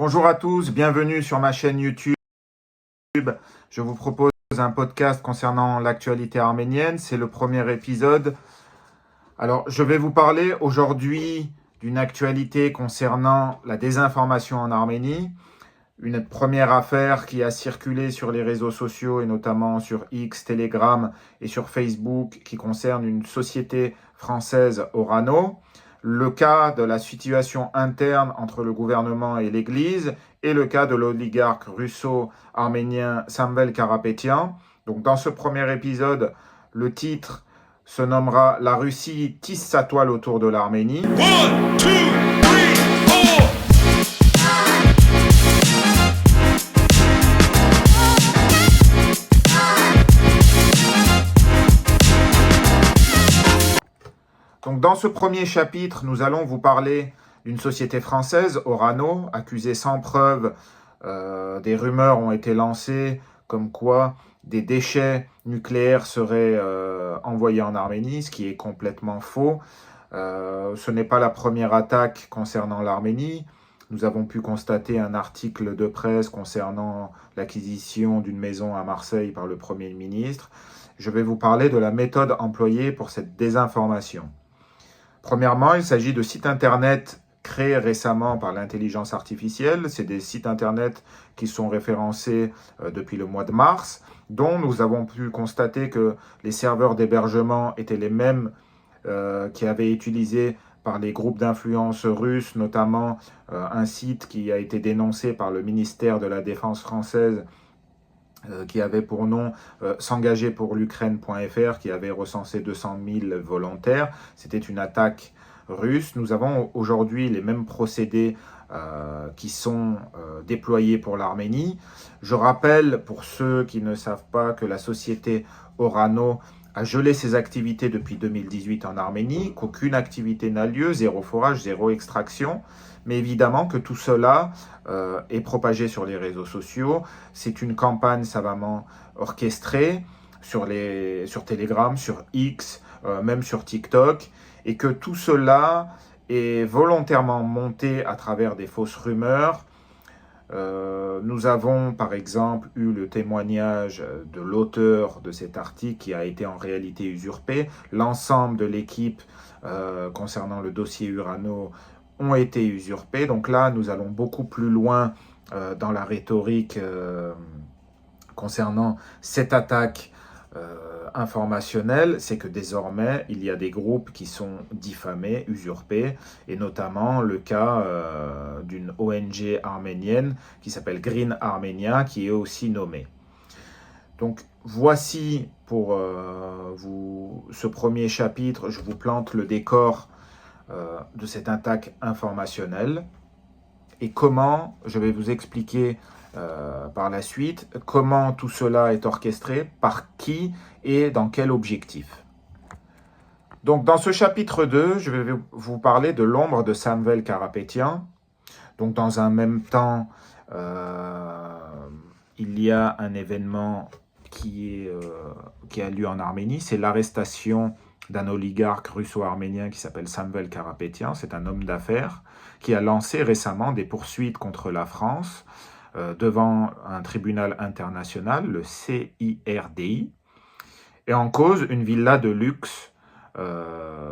Bonjour à tous, bienvenue sur ma chaîne YouTube. Je vous propose un podcast concernant l'actualité arménienne. C'est le premier épisode. Alors, je vais vous parler aujourd'hui d'une actualité concernant la désinformation en Arménie. Une première affaire qui a circulé sur les réseaux sociaux et notamment sur X, Telegram et sur Facebook qui concerne une société française, Orano. Le cas de la situation interne entre le gouvernement et l'Église et le cas de l'oligarque russo-arménien Samvel Karapetyan. Donc dans ce premier épisode, le titre se nommera « La Russie tisse sa toile autour de l'Arménie ». Donc, dans ce premier chapitre, nous allons vous parler d'une société française, Orano, accusée sans preuve. Des rumeurs ont été lancées comme quoi des déchets nucléaires seraient envoyés en Arménie, ce qui est complètement faux. Ce n'est pas la première attaque concernant l'Arménie. Nous avons pu constater un article de presse concernant l'acquisition d'une maison à Marseille par le Premier ministre. Je vais vous parler de la méthode employée pour cette désinformation. Premièrement, il s'agit de sites internet créés récemment par l'intelligence artificielle. C'est des sites internet qui sont référencés depuis le mois de mars, dont nous avons pu constater que les serveurs d'hébergement étaient les mêmes qui avaient été utilisés par les groupes d'influence russes, notamment un site qui a été dénoncé par le ministère de la Défense française qui avait pour nom s'engager pour l'Ukraine.fr, qui avait recensé 200 000 volontaires. C'était une attaque russe. Nous avons aujourd'hui les mêmes procédés qui sont déployés pour l'Arménie. Je rappelle, pour ceux qui ne savent pas, que la société Orano a gelé ses activités depuis 2018 en Arménie, qu'aucune activité n'a lieu, zéro forage, zéro extraction. Mais évidemment que tout cela est propagé sur les réseaux sociaux. C'est une campagne savamment orchestrée sur Telegram, sur X, même sur TikTok, et que tout cela est volontairement monté à travers des fausses rumeurs. Nous avons par exemple eu le témoignage de l'auteur de cet article qui a été en réalité usurpé. L'ensemble de l'équipe concernant le dossier Urano ont été usurpés. Donc là, nous allons beaucoup plus loin dans la rhétorique concernant cette attaque informationnelle. C'est que désormais, il y a des groupes qui sont diffamés, usurpés, et notamment le cas d'une ONG arménienne qui s'appelle Green Armenia, qui est aussi nommée. Donc voici pour ce premier chapitre, je vous plante le décor de cette attaque informationnelle et comment, je vais vous expliquer par la suite, comment tout cela est orchestré, par qui et dans quel objectif. Donc dans ce chapitre 2, je vais vous parler de l'ombre de Samvel Karapetyan. Donc dans un même temps, il y a un événement qui a lieu en Arménie, c'est l'arrestation d'un oligarque russo-arménien qui s'appelle Samvel Karapetyan. C'est un homme d'affaires qui a lancé récemment des poursuites contre la France devant un tribunal international, le CIRDI, et en cause une villa de luxe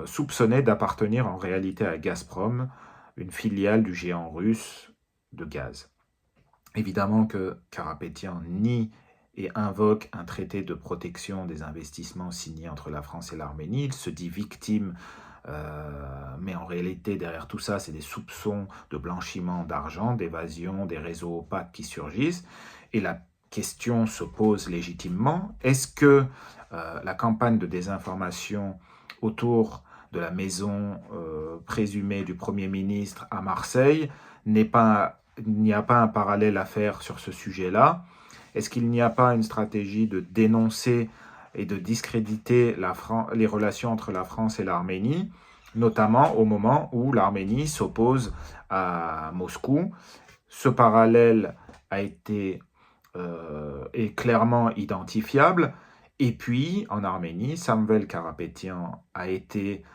soupçonnée d'appartenir en réalité à Gazprom, une filiale du géant russe de gaz. Évidemment que Karapetyan nie et invoque un traité de protection des investissements signé entre la France et l'Arménie. Il se dit victime, mais en réalité, derrière tout ça, c'est des soupçons de blanchiment d'argent, d'évasion, des réseaux opaques qui surgissent. Et la question se pose légitimement, est-ce que la campagne de désinformation autour de la maison présumée du Premier ministre à Marseille il n'y a pas un parallèle à faire sur ce sujet-là? Est-ce qu'il n'y a pas une stratégie de dénoncer et de discréditer les relations entre la France et l'Arménie, notamment au moment où l'Arménie s'oppose à Moscou? Ce parallèle est clairement identifiable. Et puis, en Arménie, Samvel Karapetyan a été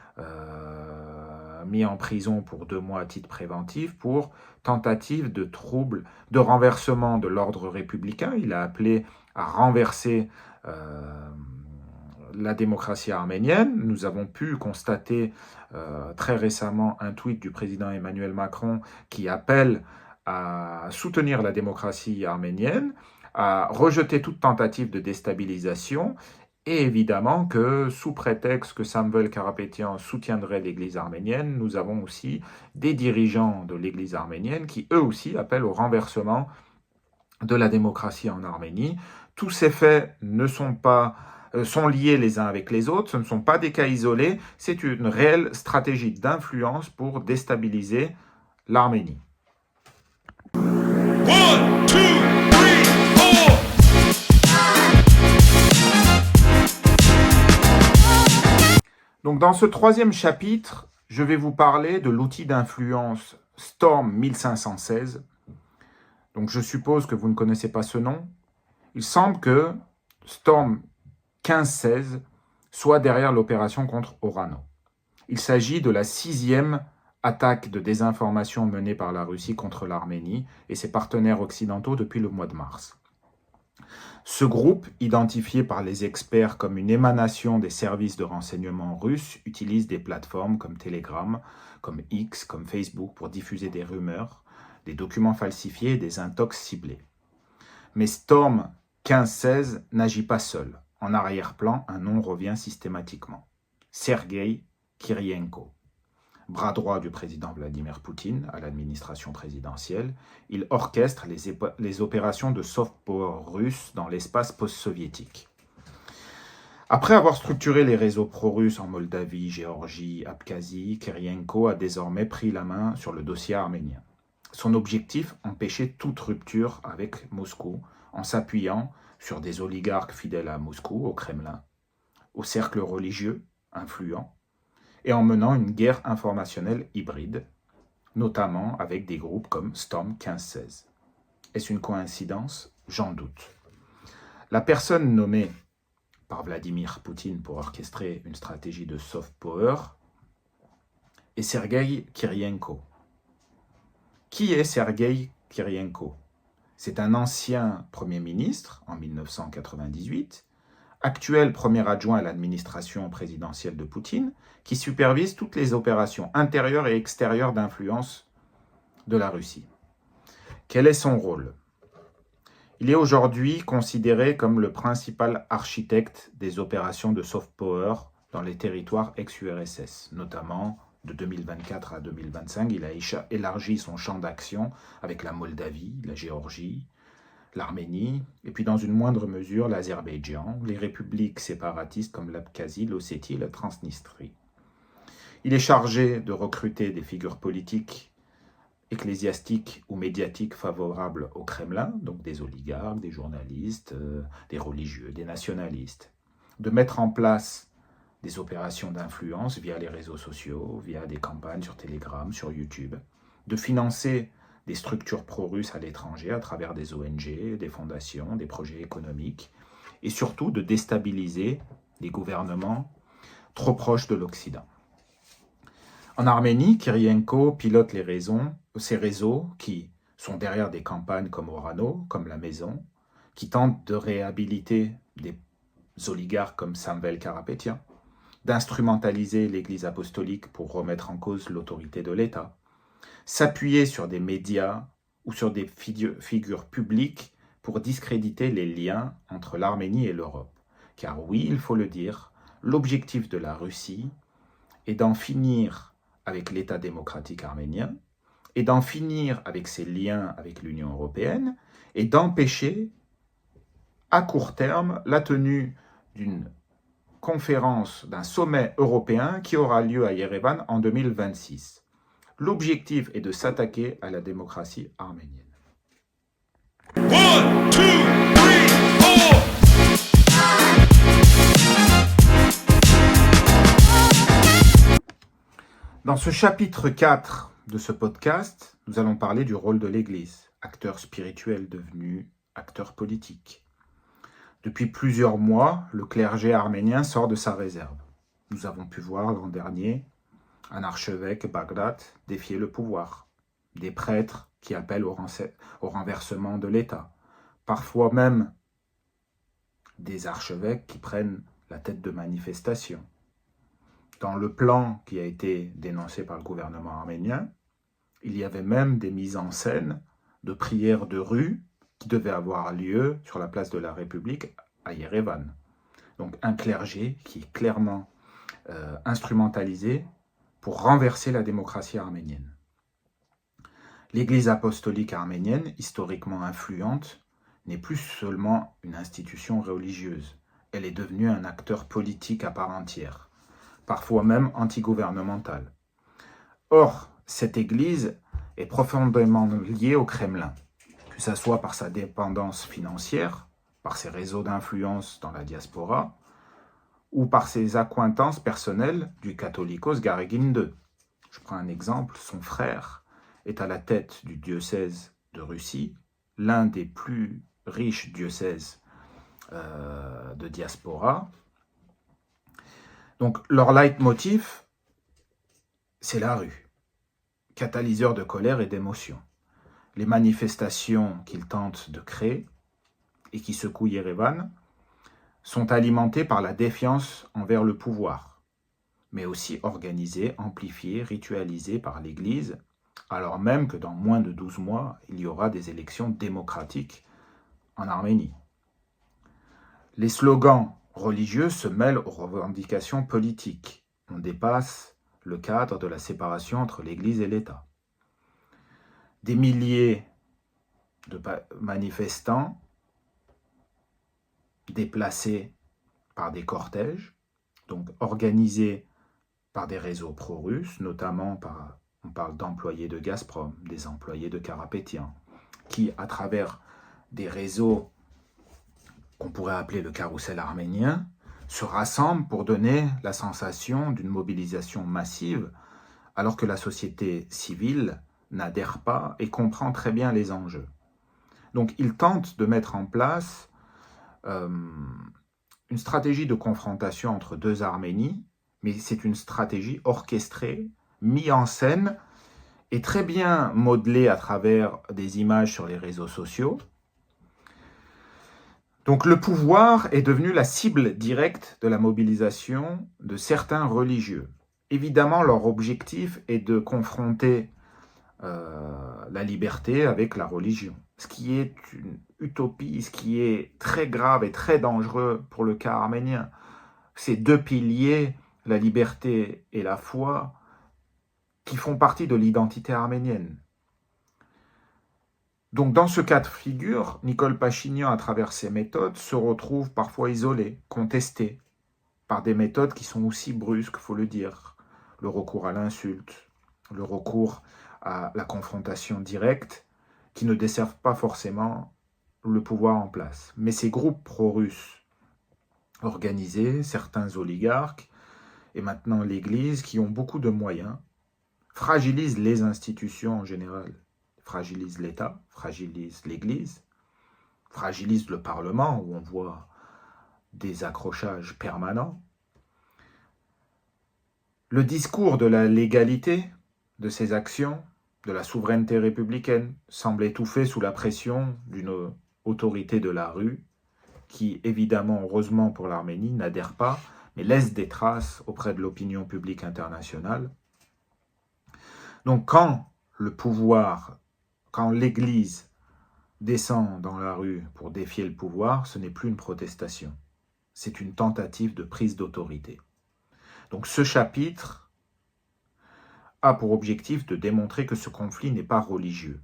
mis en prison pour 2 mois à titre préventif pour tentative de renversement de l'ordre républicain. Il a appelé à renverser la démocratie arménienne. Nous avons pu constater très récemment un tweet du président Emmanuel Macron qui appelle à soutenir la démocratie arménienne, à rejeter toute tentative de déstabilisation, et évidemment que, sous prétexte que Samvel Karapétyan soutiendrait l'Église arménienne, nous avons aussi des dirigeants de l'Église arménienne qui, eux aussi, appellent au renversement de la démocratie en Arménie. Tous ces faits sont liés les uns avec les autres, ce ne sont pas des cas isolés, c'est une réelle stratégie d'influence pour déstabiliser l'Arménie. Donc dans ce 3e chapitre, je vais vous parler de l'outil d'influence Storm 1516. Donc je suppose que vous ne connaissez pas ce nom. Il semble que Storm 1516 soit derrière l'opération contre Orano. Il s'agit de la 6e attaque de désinformation menée par la Russie contre l'Arménie et ses partenaires occidentaux depuis le mois de mars. Ce groupe, identifié par les experts comme une émanation des services de renseignement russes, utilise des plateformes comme Telegram, comme X, comme Facebook pour diffuser des rumeurs, des documents falsifiés et des intox ciblés. Mais Storm 1516 n'agit pas seul. En arrière-plan, un nom revient systématiquement. Sergueï Kirienko. Bras droit du président Vladimir Poutine à l'administration présidentielle, il orchestre les opérations de soft power russe dans l'espace post-soviétique. Après avoir structuré les réseaux pro-russes en Moldavie, Géorgie, Abkhazie, Kirienko a désormais pris la main sur le dossier arménien. Son objectif, empêcher toute rupture avec Moscou en s'appuyant sur des oligarques fidèles à Moscou, au Kremlin, aux cercles religieux influents, et en menant une guerre informationnelle hybride, notamment avec des groupes comme Storm 1516. Est-ce une coïncidence? J'en doute. La personne nommée par Vladimir Poutine pour orchestrer une stratégie de soft power est Sergueï Kirienko. Qui est Sergueï Kirienko? C'est un ancien Premier ministre en 1998, actuel premier adjoint à l'administration présidentielle de Poutine, qui supervise toutes les opérations intérieures et extérieures d'influence de la Russie. Quel est son rôle? Il est aujourd'hui considéré comme le principal architecte des opérations de soft power dans les territoires ex-URSS, notamment de 2024 à 2025. Il a élargi son champ d'action avec la Moldavie, la Géorgie, l'Arménie, et puis dans une moindre mesure l'Azerbaïdjan, les républiques séparatistes comme l'Abkhazie, l'Ossétie et la Transnistrie. Il est chargé de recruter des figures politiques, ecclésiastiques ou médiatiques favorables au Kremlin, donc des oligarques, des journalistes, des religieux, des nationalistes, de mettre en place des opérations d'influence via les réseaux sociaux, via des campagnes sur Telegram, sur YouTube, de financer des structures pro-russes à l'étranger à travers des ONG, des fondations, des projets économiques, et surtout de déstabiliser les gouvernements trop proches de l'Occident. En Arménie, Kirienko pilote ces réseaux qui sont derrière des campagnes comme Orano, comme La Maison, qui tentent de réhabiliter des oligarques comme Samvel Karapétyan, d'instrumentaliser l'Église apostolique pour remettre en cause l'autorité de l'État, s'appuyer sur des médias ou sur des figures publiques pour discréditer les liens entre l'Arménie et l'Europe. Car oui, il faut le dire, l'objectif de la Russie est d'en finir avec l'État démocratique arménien, et d'en finir avec ses liens avec l'Union européenne, et d'empêcher à court terme la tenue d'une conférence, d'un sommet européen qui aura lieu à Yerevan en 2026. L'objectif est de s'attaquer à la démocratie arménienne. 1, 2, 3, 4. Dans ce chapitre 4 de ce podcast, nous allons parler du rôle de l'Église, acteur spirituel devenu acteur politique. Depuis plusieurs mois, le clergé arménien sort de sa réserve. Nous avons pu voir l'an dernier Un archevêque, Bagdad, défiait le pouvoir. Des prêtres qui appellent au renversement de l'État. Parfois même des archevêques qui prennent la tête de manifestations. Dans le plan qui a été dénoncé par le gouvernement arménien, il y avait même des mises en scène de prières de rue qui devaient avoir lieu sur la place de la République à Yerevan. Donc un clergé qui est clairement instrumentalisé pour renverser la démocratie arménienne. L'Église apostolique arménienne, historiquement influente, n'est plus seulement une institution religieuse. Elle est devenue un acteur politique à part entière, parfois même antigouvernemental. Or, cette Église est profondément liée au Kremlin, que ce soit par sa dépendance financière, par ses réseaux d'influence dans la diaspora, ou par ses accointances personnelles du catholicos Garegin II. Je prends un exemple, son frère est à la tête du diocèse de Russie, l'un des plus riches diocèses de diaspora. Donc leur leitmotiv, c'est la rue, catalyseur de colère et d'émotion. Les manifestations qu'ils tentent de créer et qui secouent Yerevan sont alimentées par la défiance envers le pouvoir, mais aussi organisées, amplifiées, ritualisées par l'Église, alors même que dans moins de 12 mois, il y aura des élections démocratiques en Arménie. Les slogans religieux se mêlent aux revendications politiques. On dépasse le cadre de la séparation entre l'Église et l'État. Des milliers de manifestants déplacés par des cortèges, donc organisés par des réseaux pro-russes, notamment on parle d'employés de Gazprom, des employés de Karapétian, qui, à travers des réseaux qu'on pourrait appeler le carrousel arménien, se rassemblent pour donner la sensation d'une mobilisation massive, alors que la société civile n'adhère pas et comprend très bien les enjeux. Donc ils tentent de mettre en place une stratégie de confrontation entre deux Arménies, mais c'est une stratégie orchestrée, mise en scène et très bien modelée à travers des images sur les réseaux sociaux. Donc le pouvoir est devenu la cible directe de la mobilisation de certains religieux. Évidemment, leur objectif est de confronter la liberté avec la religion, ce qui est une utopie, ce qui est très grave et très dangereux pour le cas arménien. Ces deux piliers, la liberté et la foi, qui font partie de l'identité arménienne. Donc dans ce cas de figure, Nicole Pachinian, à travers ses méthodes, se retrouve parfois isolé, contesté, par des méthodes qui sont aussi brusques, il faut le dire. Le recours à l'insulte, le recours à la confrontation directe, qui ne desservent pas forcément le pouvoir en place. Mais ces groupes pro-russes organisés, certains oligarques, et maintenant l'Église, qui ont beaucoup de moyens, fragilisent les institutions en général, fragilisent l'État, fragilisent l'Église, fragilisent le Parlement, où on voit des accrochages permanents. Le discours de la légalité de ces actions, de la souveraineté républicaine, semble étouffé sous la pression d'une autorité de la rue qui, évidemment, heureusement pour l'Arménie, n'adhère pas, mais laisse des traces auprès de l'opinion publique internationale. Donc quand le pouvoir, quand l'Église descend dans la rue pour défier le pouvoir, ce n'est plus une protestation, c'est une tentative de prise d'autorité. Donc ce chapitre a pour objectif de démontrer que ce conflit n'est pas religieux,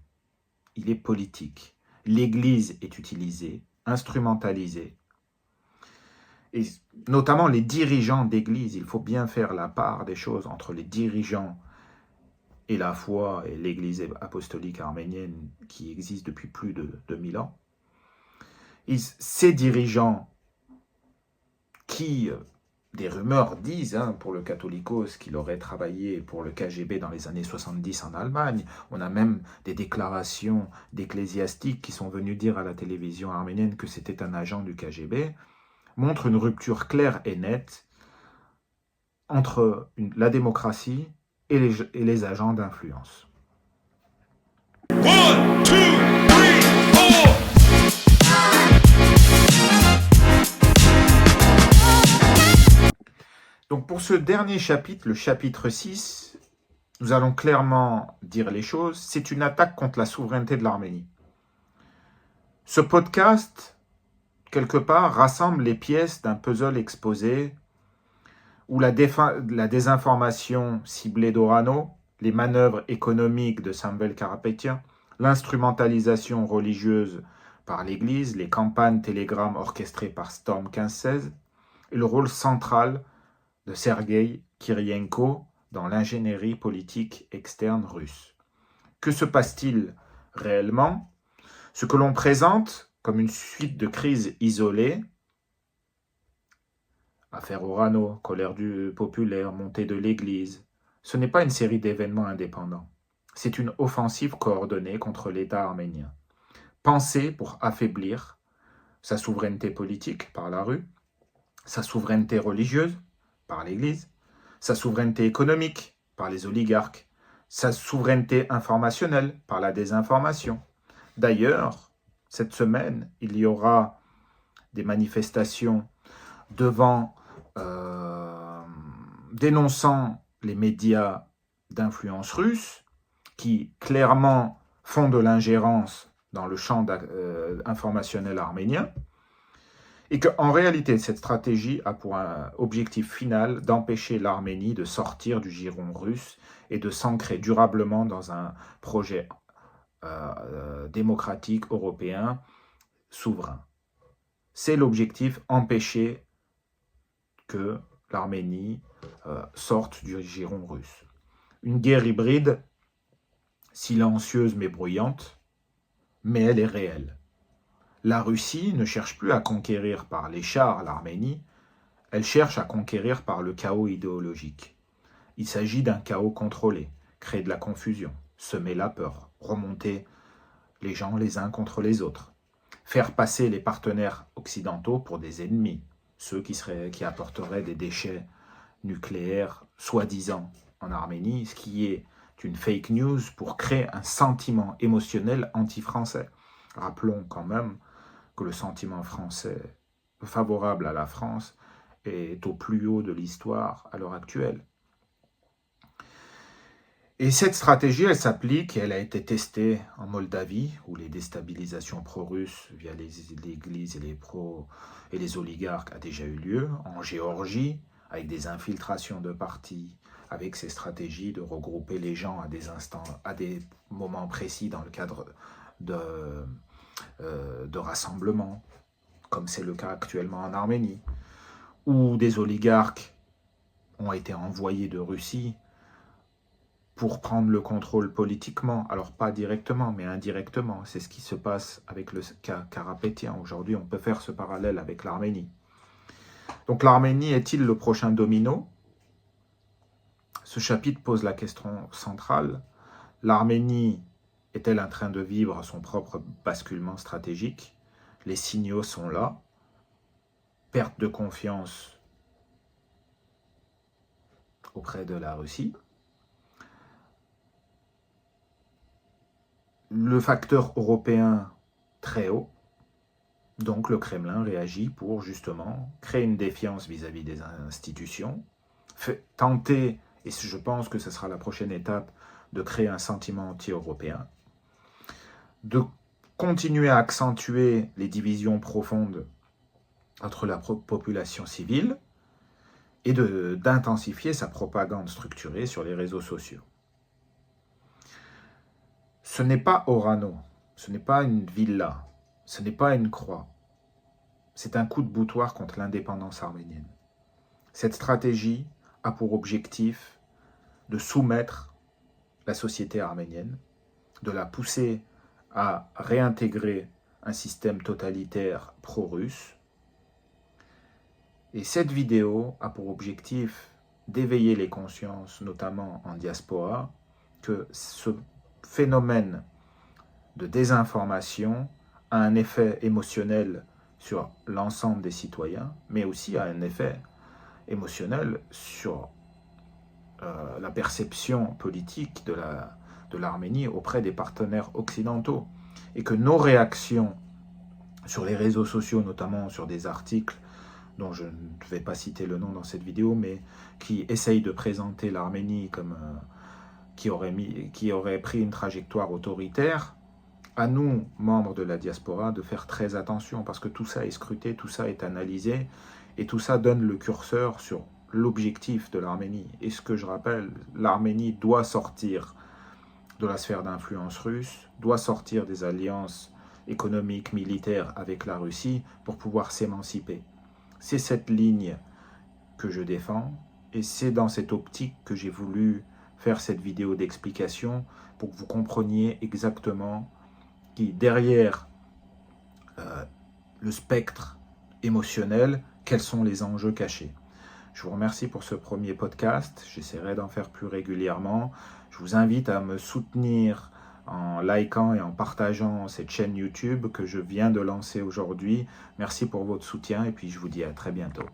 il est politique. L'Église est utilisée, instrumentalisée, et notamment les dirigeants d'Église. Il faut bien faire la part des choses entre les dirigeants et la foi et l'Église apostolique arménienne qui existe depuis plus de 2000 ans. Et ces dirigeants qui, des rumeurs disent, pour le Catholicos, qu'il aurait travaillé pour le KGB dans les années 70 en Allemagne. On a même des déclarations d'ecclésiastiques qui sont venus dire à la télévision arménienne que c'était un agent du KGB, montrent une rupture claire et nette entre la démocratie et les agents d'influence. One, two, three, four. Donc pour ce dernier chapitre, le chapitre 6, nous allons clairement dire les choses, c'est une attaque contre la souveraineté de l'Arménie. Ce podcast, quelque part, rassemble les pièces d'un puzzle exposé où la désinformation ciblée d'Orano, les manœuvres économiques de Samvel Karapetyan, l'instrumentalisation religieuse par l'Église, les campagnes télégrammes orchestrées par Storm 1516 et le rôle central de Sergueï Kirienko dans l'ingénierie politique externe russe. Que se passe-t-il réellement ? Ce que l'on présente comme une suite de crises isolées, affaire Orano, colère populaire, montée de l'Église, ce n'est pas une série d'événements indépendants. C'est une offensive coordonnée contre l'État arménien, pensée pour affaiblir sa souveraineté politique par la rue, sa souveraineté religieuse par l'Église, sa souveraineté économique par les oligarques, sa souveraineté informationnelle par la désinformation. D'ailleurs, cette semaine, il y aura des manifestations devant dénonçant les médias d'influence russe qui clairement font de l'ingérence dans le champ informationnel arménien et qu'en réalité, cette stratégie a pour un objectif final d'empêcher l'Arménie de sortir du giron russe et de s'ancrer durablement dans un projet démocratique européen souverain. C'est l'objectif, empêcher que l'Arménie sorte du giron russe. Une guerre hybride, silencieuse mais bruyante, mais elle est réelle. La Russie ne cherche plus à conquérir par les chars l'Arménie, elle cherche à conquérir par le chaos idéologique. Il s'agit d'un chaos contrôlé, créer de la confusion, semer la peur, remonter les gens les uns contre les autres, faire passer les partenaires occidentaux pour des ennemis, ceux qui apporteraient des déchets nucléaires soi-disant en Arménie, ce qui est une fake news pour créer un sentiment émotionnel anti-français. Rappelons quand même que le sentiment français favorable à la France est au plus haut de l'histoire à l'heure actuelle. Et cette stratégie, elle s'applique et elle a été testée en Moldavie, où les déstabilisations pro-russes via l'Église et les oligarques a déjà eu lieu, en Géorgie, avec des infiltrations de partis, avec ces stratégies de regrouper les gens à des moments précis dans le cadre de rassemblements, comme c'est le cas actuellement en Arménie, où des oligarques ont été envoyés de Russie pour prendre le contrôle politiquement, alors pas directement, mais indirectement. C'est ce qui se passe avec le cas Karapetyan. Aujourd'hui, on peut faire ce parallèle avec l'Arménie. Donc l'Arménie est-il le prochain domino ? Ce chapitre pose la question centrale. L'Arménie est-elle en train de vivre son propre basculement stratégique ? Les signaux sont là. Perte de confiance auprès de la Russie. Le facteur européen très haut, donc le Kremlin réagit pour justement créer une défiance vis-à-vis des institutions, tenter, et je pense que ce sera la prochaine étape, de créer un sentiment anti-européen, de continuer à accentuer les divisions profondes entre la population civile et d'intensifier sa propagande structurée sur les réseaux sociaux. Ce n'est pas Orano, ce n'est pas une villa, ce n'est pas une croix. C'est un coup de boutoir contre l'indépendance arménienne. Cette stratégie a pour objectif de soumettre la société arménienne, de la pousser à réintégrer un système totalitaire pro-russe. Et cette vidéo a pour objectif d'éveiller les consciences, notamment en diaspora, que ce phénomène de désinformation a un effet émotionnel sur l'ensemble des citoyens, mais aussi a un effet émotionnel sur la perception politique de l'Arménie auprès des partenaires occidentaux. Et que nos réactions sur les réseaux sociaux, notamment sur des articles dont je ne vais pas citer le nom dans cette vidéo, mais qui essayent de présenter l'Arménie comme qui aurait pris une trajectoire autoritaire, à nous, membres de la diaspora, de faire très attention, parce que tout ça est scruté, tout ça est analysé, et tout ça donne le curseur sur l'objectif de l'Arménie. Et ce que je rappelle, l'Arménie doit sortir de la sphère d'influence russe, doit sortir des alliances économiques, militaires avec la Russie pour pouvoir s'émanciper. C'est cette ligne que je défends, et c'est dans cette optique que j'ai voulu faire cette vidéo d'explication pour que vous compreniez exactement qui, derrière le spectre émotionnel, quels sont les enjeux cachés. Je vous remercie pour ce premier podcast. J'essaierai d'en faire plus régulièrement. Je vous invite à me soutenir en likant et en partageant cette chaîne YouTube que je viens de lancer aujourd'hui. Merci pour votre soutien et puis je vous dis à très bientôt.